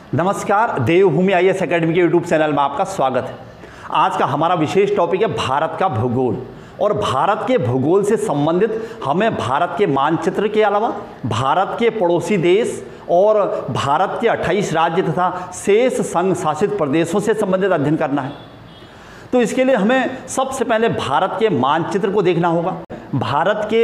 नमस्कार, देवभूमि IAS academy के YouTube channel में आपका स्वागत है। आज का हमारा विशेष टॉपिक है भारत का भूगोल। और भारत के भूगोल से संबंधित हमें भारत के मानचित्र के अलावा भारत के पड़ोसी देश और भारत के 28 राज्य तथा शेष संघ शासित प्रदेशों से संबंधित अध्ययन करना है। तो इसके लिए हमें सबसे पहले भारत के मानचित्र को देखना होगा, भारत के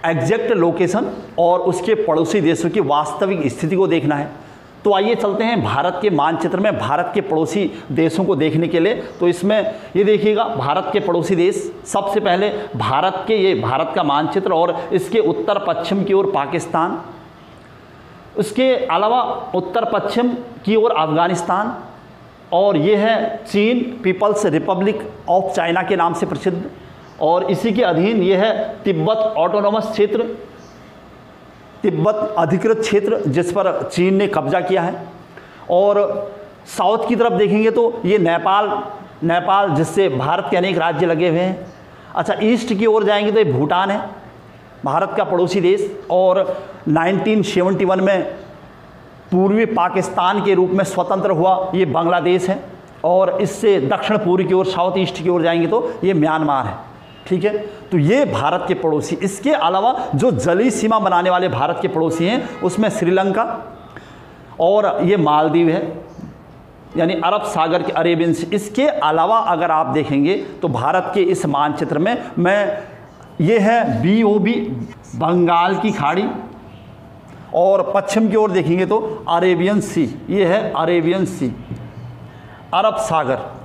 एग्जैक्ट लोकेशन और उसके पड़ोसी देशों की वास्तविक स्थिति को देखना है। तो आइए चलते हैं भारत के मानचित्र में भारत के पड़ोसी देशों को देखने के लिए। तो इसमें ये देखिएगा, भारत के पड़ोसी देश, सबसे पहले भारत का मानचित्र और इसके उत्तर पश्चिम की ओर पाकिस्तान, उसके अलावा उत्तर पश्चिम की ओर अफगानिस्तान, और ये है चीन पीपल्स रिपब्लिक ऑफ चाइना के नाम से प्रसिद्ध, और इसी के अधीन ये है तिब्बत ऑटोनोमस क्षेत्र, तिब्बत अधिकृत क्षेत्र जिस पर चीन ने कब्जा किया है। और साउथ की तरफ देखेंगे तो ये नेपाल जिससे भारत के अनेक राज्य लगे हुए हैं। अच्छा, ईस्ट की ओर जाएंगे तो ये भूटान है, भारत का पड़ोसी देश, और 1971 में पूर्वी पाकिस्तान के रूप में स्वतंत्र हुआ ये बांग्लादेश है। और इससे दक्षिण पूर्व की ओर साउथ ईस्ट की ओर जाएंगे तो ये म्यांमार है। ठीक है, तो ये भारत के पड़ोसी। इसके अलावा जो जलीय सीमा बनाने वाले भारत के पड़ोसी हैं उसमें श्रीलंका और ये मालदीव है, यानी अरब सागर के अरेबियन सी। इसके अलावा अगर आप देखेंगे तो भारत के इस मानचित्र में ये है BOB बंगाल की खाड़ी, और पश्चिम की ओर देखेंगे तो अरेबियन सी, ये है अरेबियन सी, अरब सागर।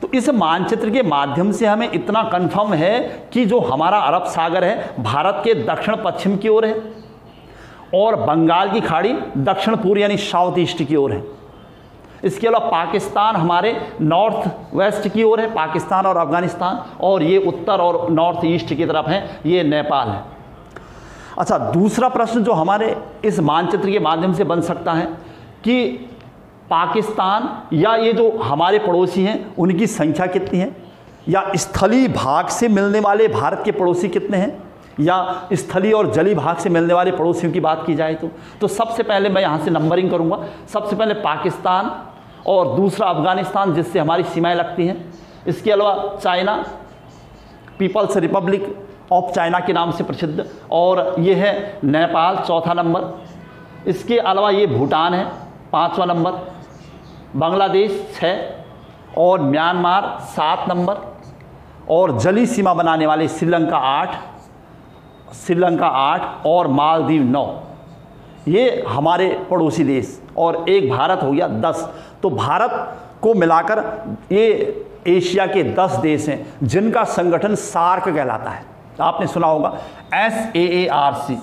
तो इस मानचित्र के माध्यम से हमें इतना कंफर्म है कि जो हमारा अरब सागर है भारत के दक्षिण पश्चिम की ओर है, और बंगाल की खाड़ी दक्षिण पूर्व यानी साउथ ईस्ट की ओर है। इसके अलावा पाकिस्तान हमारे नॉर्थ वेस्ट की ओर है, पाकिस्तान और अफगानिस्तान, और ये उत्तर और नॉर्थ ईस्ट की तरफ है, ये नेपाल है। अच्छा, दूसरा प्रश्न जो हमारे इस मानचित्र के माध्यम से बन सकता है कि पाकिस्तान या ये जो हमारे पड़ोसी हैं उनकी संख्या कितनी है, या स्थलीय भाग से मिलने वाले भारत के पड़ोसी कितने हैं, या स्थलीय और जलीय भाग से मिलने वाले पड़ोसियों की बात की जाए तो सबसे पहले मैं यहाँ से नंबरिंग करूँगा। सबसे पहले पाकिस्तान, और दूसरा अफगानिस्तान जिससे हमारी सीमाएँ लगती हैं। इसके अलावा China People's Republic of China के नाम से प्रसिद्ध, और ये है नेपाल चौथा नंबर। इसके अलावा ये भूटान है 5वां नंबर, बांग्लादेश 6, और म्यांमार 7 नंबर, और जलीय सीमा बनाने वाले श्रीलंका 8 और मालदीव 9। ये हमारे पड़ोसी देश, और एक भारत हो गया 10। तो भारत को मिलाकर ये एशिया के 10 देश हैं जिनका संगठन सार्क कहलाता है। आपने सुना होगा SAARC,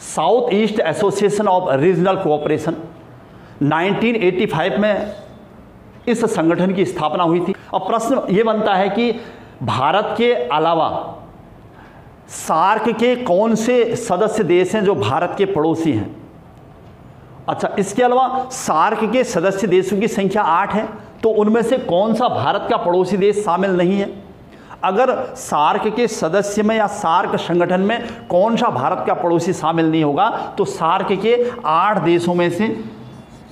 south east association of regional cooperation. 1985 में इस संगठन की स्थापना हुई थी। अब प्रश्न ये बनता है कि भारत के अलावा सार्क के कौन से सदस्य देश हैं जो भारत के पड़ोसी हैं। अच्छा, इसके अलावा सार्क के सदस्य देशों की संख्या 8 है, तो उनमें से कौन सा भारत का पड़ोसी देश शामिल नहीं है। अगर सार्क के सदस्य में या सार्क संगठन में कौन सा भारत का पड़ोसी शामिल नहीं होगा तो सार्क के 8 देशों में से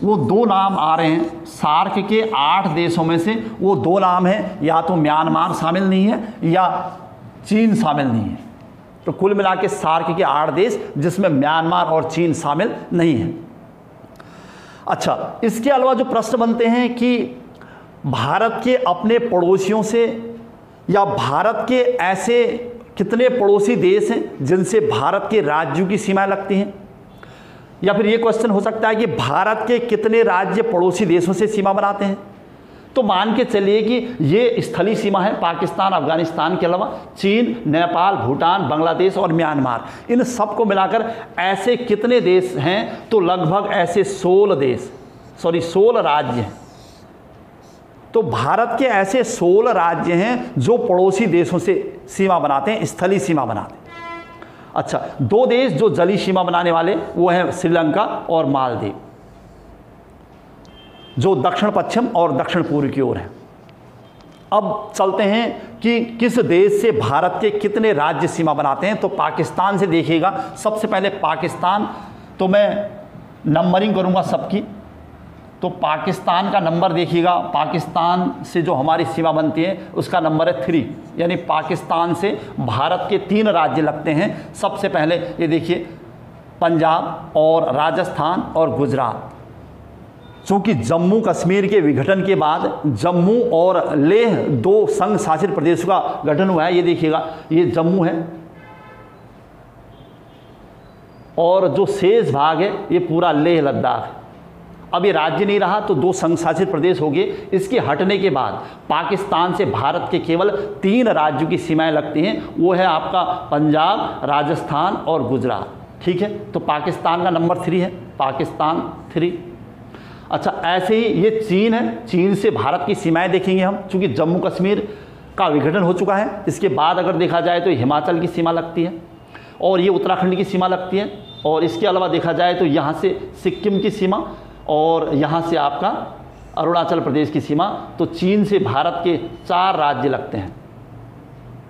वो 2 नाम आ रहे हैं। सार्क के 8 देशों में से वो 2 नाम हैं, या तो म्यांमार शामिल नहीं है या चीन शामिल नहीं है। तो कुल मिला के सार्क के 8 देश जिसमें म्यांमार और चीन शामिल नहीं है। अच्छा, इसके अलावा जो प्रश्न बनते हैं कि भारत के अपने पड़ोसियों से, या भारत के ऐसे कितने पड़ोसी देश हैं जिनसे भारत के राज्यों की सीमाएं लगती हैं, या फिर ये क्वेश्चन हो सकता है कि भारत के कितने राज्य पड़ोसी देशों से सीमा बनाते हैं। तो मान के चलिए कि ये स्थलीय सीमा है पाकिस्तान अफगानिस्तान के अलावा चीन, नेपाल, भूटान, बांग्लादेश और म्यांमार। इन सबको मिलाकर ऐसे कितने देश हैं, तो लगभग ऐसे 16 राज्य हैं। तो भारत के ऐसे 16 राज्य हैं जो पड़ोसी देशों से सीमा बनाते हैं, स्थलीय सीमा बनाते हैं। अच्छा, 2 देश जो जलीय सीमा बनाने वाले वो हैं श्रीलंका और मालदीव, जो दक्षिण पश्चिम और दक्षिण पूर्व की ओर है। अब चलते हैं कि किस देश से भारत के कितने राज्य सीमा बनाते हैं। तो पाकिस्तान से देखिएगा, सबसे पहले पाकिस्तान, तो मैं नंबरिंग करूंगा सबकी। तो पाकिस्तान का नंबर देखिएगा, पाकिस्तान से जो हमारी सीमा बनती है उसका नंबर है 3, यानी पाकिस्तान से भारत के 3 राज्य लगते हैं। सबसे पहले ये देखिए, पंजाब और राजस्थान और गुजरात। चूँकि जम्मू कश्मीर के विघटन के बाद जम्मू और लेह 2 संघ शासित प्रदेशों का गठन हुआ है। ये देखिएगा, ये जम्मू है और जो शेष भाग है ये पूरा लेह लद्दाख है। अब ये राज्य नहीं रहा तो 2 संघ शासित प्रदेश हो गए। इसके हटने के बाद पाकिस्तान से भारत के केवल 3 राज्यों की सीमाएं लगती हैं, वो है आपका पंजाब, राजस्थान और गुजरात। ठीक है, तो पाकिस्तान का नंबर 3 है, पाकिस्तान 3। अच्छा, ऐसे ही ये चीन है, चीन से भारत की सीमाएं देखेंगे हम, चूँकि जम्मू कश्मीर का विघटन हो चुका है। इसके बाद अगर देखा जाए तो हिमाचल की सीमा लगती है और ये उत्तराखंड की सीमा लगती है, और इसके अलावा देखा जाए तो यहाँ से सिक्किम की सीमा और यहाँ से आपका अरुणाचल प्रदेश की सीमा। तो चीन से भारत के 4 राज्य लगते हैं।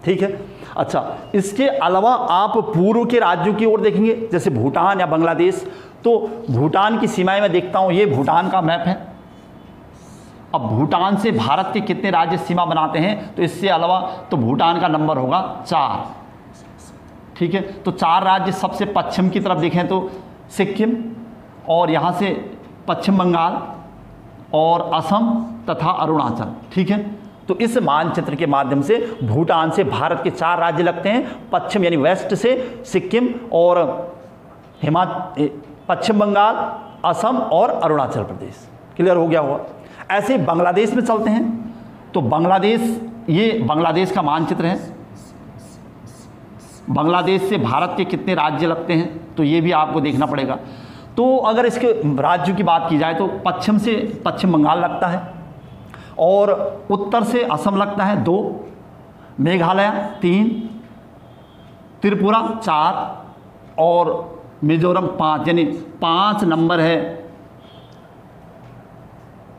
ठीक है, अच्छा, इसके अलावा आप पूर्व के राज्यों की ओर देखेंगे, जैसे भूटान या बांग्लादेश। तो भूटान की सीमाएं मैं देखता हूँ, ये भूटान का मैप है। अब भूटान से भारत के कितने राज्य सीमा बनाते हैं, तो इससे अलावा तो भूटान का नंबर होगा 4। ठीक है, तो 4 राज्य सबसे पश्चिम की तरफ देखें तो सिक्किम, और यहाँ से पश्चिम बंगाल और असम तथा अरुणाचल। ठीक है, तो इस मानचित्र के माध्यम से भूटान से भारत के 4 राज्य लगते हैं। पश्चिम यानी वेस्ट से सिक्किम और पश्चिम बंगाल, असम और अरुणाचल प्रदेश। क्लियर हो गया होगा। ऐसे बांग्लादेश में चलते हैं। तो बांग्लादेश, ये बांग्लादेश का मानचित्र है। बांग्लादेश से भारत के कितने राज्य लगते हैं, तो ये भी आपको देखना पड़ेगा। तो अगर इसके राज्यों की बात की जाए तो पश्चिम से पश्चिम बंगाल लगता है, और उत्तर से असम लगता है 2, मेघालय 3, त्रिपुरा 4 और मिजोरम 5, यानी 5 नंबर है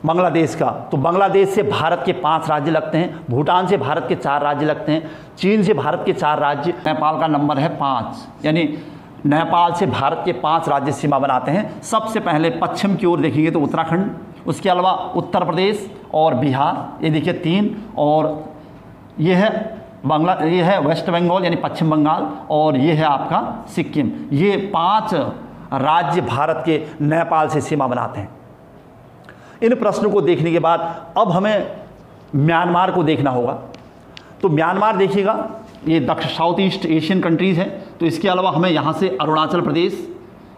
बांग्लादेश का। तो बांग्लादेश से भारत के 5 राज्य लगते हैं, भूटान से भारत के 4 राज्य लगते हैं, चीन से भारत के 4 राज्य, नेपाल का नंबर है 5, यानी नेपाल से भारत के 5 राज्य सीमा बनाते हैं। सबसे पहले पश्चिम की ओर देखेंगे तो उत्तराखंड, उसके अलावा उत्तर प्रदेश और बिहार, ये देखिए 3, और ये है ये है वेस्ट बंगाल यानी पश्चिम बंगाल, और ये है आपका सिक्किम। ये 5 राज्य भारत के नेपाल से सीमा बनाते हैं। इन प्रश्नों को देखने के बाद अब हमें म्यांमार को देखना होगा। तो म्यांमार देखिएगा, ये साउथ ईस्ट एशियन कंट्रीज़ है। तो इसके अलावा हमें यहाँ से अरुणाचल प्रदेश,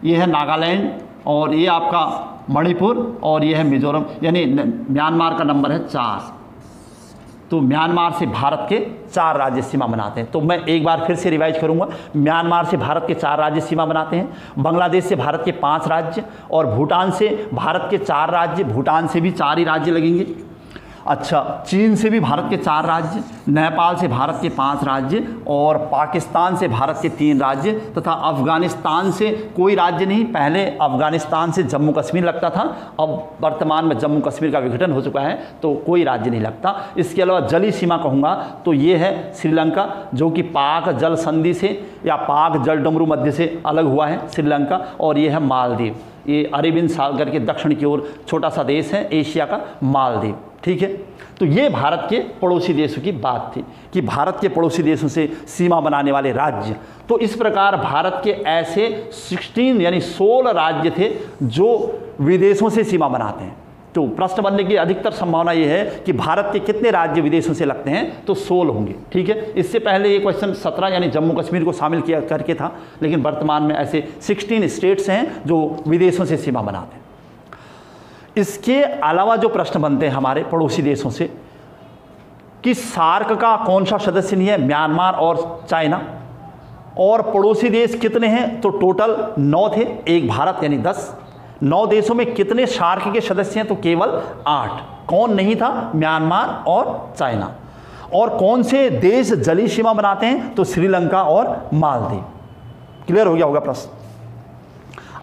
ये है नागालैंड, और ये आपका मणिपुर, और ये है मिजोरम, यानी म्यांमार का नंबर है 4। तो म्यांमार से भारत के 4 राज्य सीमा बनाते हैं। तो मैं एक बार फिर से रिवाइज करूंगा। म्यांमार से भारत के 4 राज्य सीमा बनाते हैं, बांग्लादेश से भारत के 5 राज्य, और भूटान से भारत के 4 राज्य, भूटान से भी 4 ही राज्य लगेंगे। अच्छा, चीन से भी भारत के 4 राज्य, नेपाल से भारत के 5 राज्य, और पाकिस्तान से भारत के 3 राज्य, तथा अफगानिस्तान से कोई राज्य नहीं। पहले अफगानिस्तान से जम्मू कश्मीर लगता था, अब वर्तमान में जम्मू कश्मीर का विघटन हो चुका है तो कोई राज्य नहीं लगता। इसके अलावा जलीय सीमा कहूँगा तो ये है श्रीलंका, जो कि पाक जल संधि से या पाक जल डमरू मध्य से अलग हुआ है श्रीलंका, और ये है मालदीव, ये अरेबियन सागर के दक्षिण की ओर छोटा सा देश है एशिया का, मालदीव। ठीक है, तो ये भारत के पड़ोसी देशों की बात थी कि भारत के पड़ोसी देशों से सीमा बनाने वाले राज्य। तो इस प्रकार भारत के ऐसे 16 यानी 16 राज्य थे जो विदेशों से सीमा बनाते हैं। तो प्रश्न बनने की अधिकतर संभावना ये है कि भारत के कितने राज्य विदेशों से लगते हैं, तो 16 होंगे। ठीक है, इससे पहले ये क्वेश्चन 17 यानी जम्मू कश्मीर को शामिल किया करके था, लेकिन वर्तमान में ऐसे 16 स्टेट्स हैं जो विदेशों से सीमा बनाते हैं। इसके अलावा जो प्रश्न बनते हैं हमारे पड़ोसी देशों से कि सार्क का कौन सा सदस्य नहीं है, म्यांमार और चाइना, और पड़ोसी देश कितने हैं, तो टोटल 9 थे, एक भारत यानी 10। 9 देशों में कितने सार्क के सदस्य हैं, तो केवल 8। कौन नहीं था, म्यांमार और चाइना। और कौन से देश जलीय सीमा बनाते हैं, तो श्रीलंका और मालदीव। क्लियर हो गया होगा प्रश्न।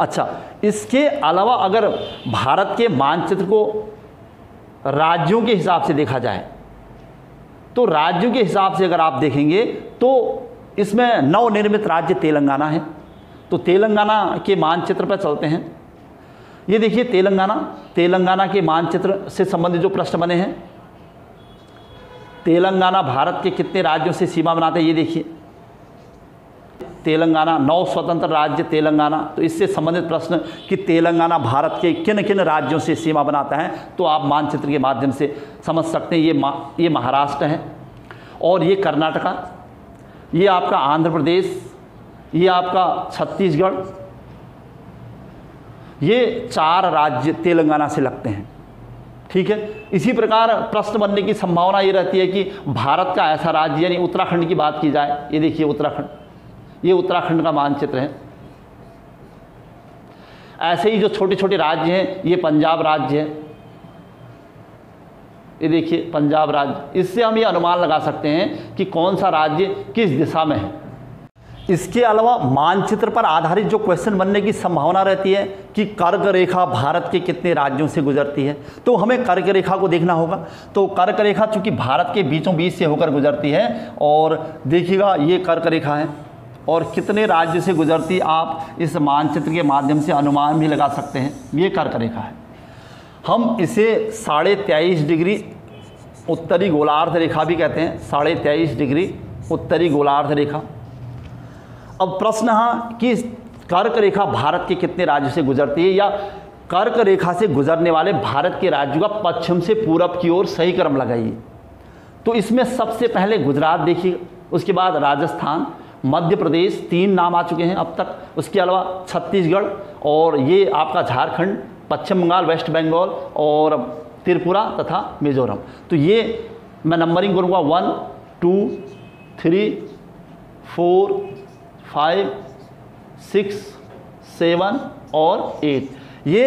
अच्छा, इसके अलावा अगर भारत के मानचित्र को राज्यों के हिसाब से देखा जाए तो राज्यों के हिसाब से अगर आप देखेंगे तो इसमें नवनिर्मित राज्य तेलंगाना है। तो तेलंगाना के मानचित्र पर चलते हैं। ये देखिए तेलंगाना के मानचित्र से संबंधित जो प्रश्न बने हैं, तेलंगाना भारत के कितने राज्यों से सीमा बनाते हैं, ये देखिए तेलंगाना 9 स्वतंत्र राज्य तेलंगाना। तो इससे संबंधित प्रश्न कि तेलंगाना भारत के किन किन राज्यों से सीमा बनाता है, तो आप मानचित्र के माध्यम से समझ सकते हैं। ये महाराष्ट्र है, और ये कर्नाटका, ये आपका आंध्र प्रदेश, ये आपका छत्तीसगढ़, ये 4 राज्य तेलंगाना से लगते हैं। ठीक है, इसी प्रकार प्रश्न बनने की संभावना ये रहती है कि भारत का ऐसा राज्य, यानी उत्तराखंड की बात की जाए, ये देखिए उत्तराखंड, ये उत्तराखंड का मानचित्र है। ऐसे ही जो छोटे छोटे राज्य हैं, ये पंजाब राज्य है, ये देखिए पंजाब राज्य। इससे हम ये अनुमान लगा सकते हैं कि कौन सा राज्य किस दिशा में है। इसके अलावा मानचित्र पर आधारित जो क्वेश्चन बनने की संभावना रहती है कि कर्क रेखा भारत के कितने राज्यों से गुजरती है, तो हमें कर्क रेखा को देखना होगा। तो कर्क रेखा चूंकि भारत के बीचों बीच से होकर गुजरती है, और देखिएगा ये कर्क रेखा है, और कितने राज्य से गुजरती आप इस मानचित्र के माध्यम से अनुमान भी लगा सकते हैं। ये कर्क रेखा है, हम इसे 23.5 डिग्री उत्तरी गोलार्ध रेखा भी कहते हैं, 23.5 डिग्री उत्तरी गोलार्ध रेखा। अब प्रश्न है कि कर्क रेखा भारत के कितने राज्यों से गुजरती है, या कर्क रेखा से गुजरने वाले भारत के राज्यों का पश्चिम से पूरब की ओर सही क्रम लगाइए। तो इसमें सबसे पहले गुजरात देखिए, उसके बाद राजस्थान, मध्य प्रदेश, 3 नाम आ चुके हैं अब तक। उसके अलावा छत्तीसगढ़, और ये आपका झारखंड, पश्चिम बंगाल, वेस्ट बंगाल, और त्रिपुरा तथा मिजोरम। तो ये मैं नंबरिंग करूँगा 1 2 3 4 5 6 7 और 8। ये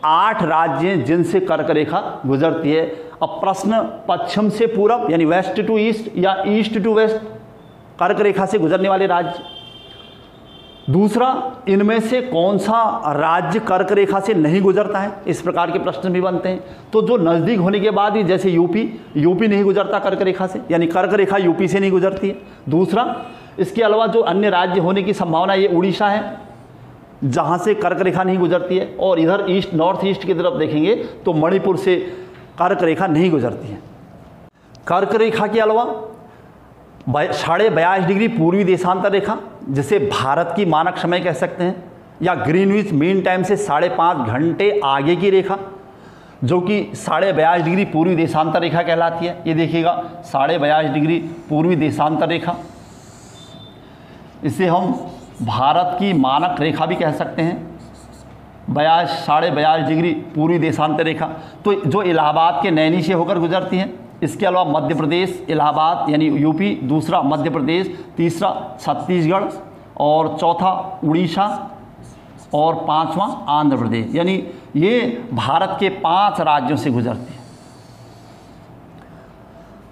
8 राज्य हैं जिनसे कर्क रेखा गुजरती है। अब प्रश्न पश्चिम से पूरब यानी वेस्ट टू ईस्ट या ईस्ट टू वेस्ट कर्क रेखा से गुजरने वाले राज्य। दूसरा, इनमें से कौन सा राज्य कर्क रेखा से नहीं गुजरता है, इस प्रकार के प्रश्न भी बनते हैं। तो जो नज़दीक होने के बाद भी, जैसे यूपी नहीं गुजरता कर्क रेखा से, यानी कर्क रेखा यूपी से नहीं गुजरती है। दूसरा, इसके अलावा जो अन्य राज्य होने की संभावना, ये उड़ीसा है जहाँ से कर्क रेखा नहीं गुजरती है, और इधर नॉर्थ ईस्ट की तरफ देखेंगे तो मणिपुर से कर्क रेखा नहीं गुजरती है। कर्क रेखा के अलावा 22.5 डिग्री पूर्वी देशांतर रेखा, जिसे भारत की मानक समय कह सकते हैं, या ग्रीनविच मीन टाइम से 5.5 घंटे आगे की रेखा, जो कि 22.5 डिग्री पूर्वी देशांतर रेखा कहलाती है। ये देखिएगा 22.5 डिग्री पूर्वी देशांतर रेखा, इसे हम भारत की मानक रेखा भी कह सकते हैं। 22.5 डिग्री पूर्वी देशांतर रेखा, तो जो इलाहाबाद के नैनी से होकर गुजरती है। इसके अलावा मध्य प्रदेश, इलाहाबाद यानी यूपी, दूसरा मध्य प्रदेश, तीसरा छत्तीसगढ़, और चौथा उड़ीसा, और 5वां आंध्र प्रदेश। यानी ये भारत के 5 राज्यों से गुजरती है।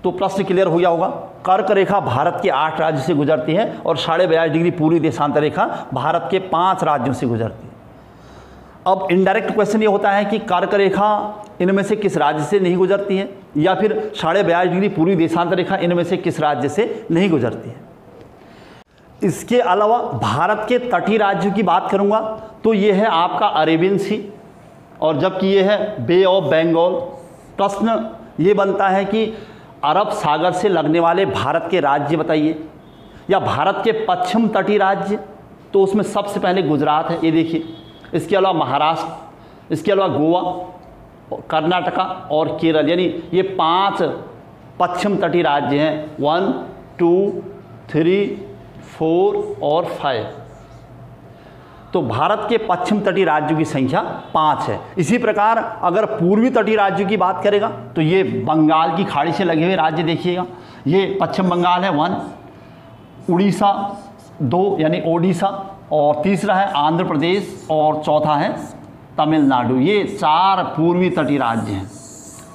तो प्रश्न क्लियर हो गया होगा। कर्क रेखा भारत के 8 राज्यों से गुजरती है, और 22.5 डिग्री पूर्वी देशांतर रेखा भारत के 5 राज्यों से गुजरती है। अब इनडायरेक्ट क्वेश्चन ये होता है कि कर्क रेखा इनमें से किस राज्य से नहीं गुजरती है, या फिर 22.5 डिग्री पूर्वी देशांतर रेखा इनमें से किस राज्य से नहीं गुजरती है। इसके अलावा भारत के तटीय राज्यों की बात करूंगा तो ये है आपका अरेबियन सी, और जबकि ये है बे ऑफ बंगाल। प्रश्न ये बनता है कि अरब सागर से लगने वाले भारत के राज्य बताइए, या भारत के पश्चिम तटीय राज्य। तो उसमें सबसे पहले गुजरात है, ये देखिए। इसके अलावा महाराष्ट्र, इसके अलावा गोवा, कर्नाटका और केरल, यानी ये 5 पश्चिम तटीय राज्य हैं। 1 2 3 4 और 5। तो भारत के पश्चिम तटीय राज्यों की संख्या 5 है। इसी प्रकार अगर पूर्वी तटीय राज्यों की बात करेगा तो ये बंगाल की खाड़ी से लगे हुए राज्य देखिएगा। ये पश्चिम बंगाल है 1, उड़ीसा 2 यानी ओडिशा, और तीसरा है आंध्र प्रदेश, और चौथा है तमिलनाडु। ये 4 पूर्वी तटीय राज्य हैं,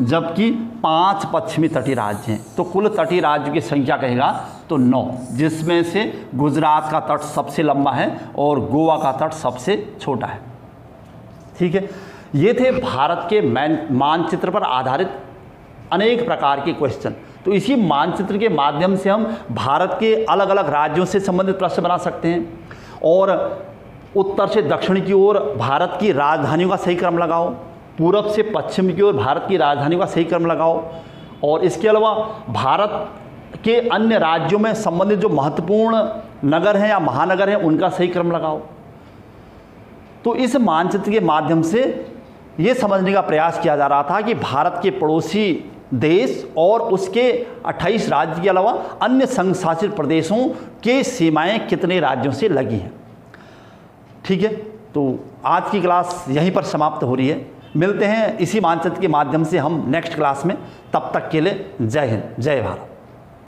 जबकि 5 पश्चिमी तटीय राज्य हैं। तो कुल तटीय राज्यों की संख्या कहेगा तो 9, जिसमें से गुजरात का तट सबसे लंबा है और गोवा का तट सबसे छोटा है। ठीक है, ये थे भारत के मानचित्र पर आधारित अनेक प्रकार के क्वेश्चन। तो इसी मानचित्र के माध्यम से हम भारत के अलग अलग राज्यों से संबंधित प्रश्न बना सकते हैं। और उत्तर से दक्षिण की ओर भारत की राजधानियों का सही क्रम लगाओ, पूरब से पश्चिम की ओर भारत की राजधानियों का सही क्रम लगाओ, और इसके अलावा भारत के अन्य राज्यों में संबंधित जो महत्वपूर्ण नगर हैं या महानगर हैं उनका सही क्रम लगाओ। तो इस मानचित्र के माध्यम से ये समझने का प्रयास किया जा रहा था कि भारत के पड़ोसी देश और उसके 28 राज्य के अलावा अन्य संघ शासित प्रदेशों के सीमाएं कितने राज्यों से लगी हैं। ठीक है, तो आज की क्लास यहीं पर समाप्त हो रही है। मिलते हैं इसी मानचित्र के माध्यम से हम नेक्स्ट क्लास में। तब तक के लिए जय हिंद, जय भारत।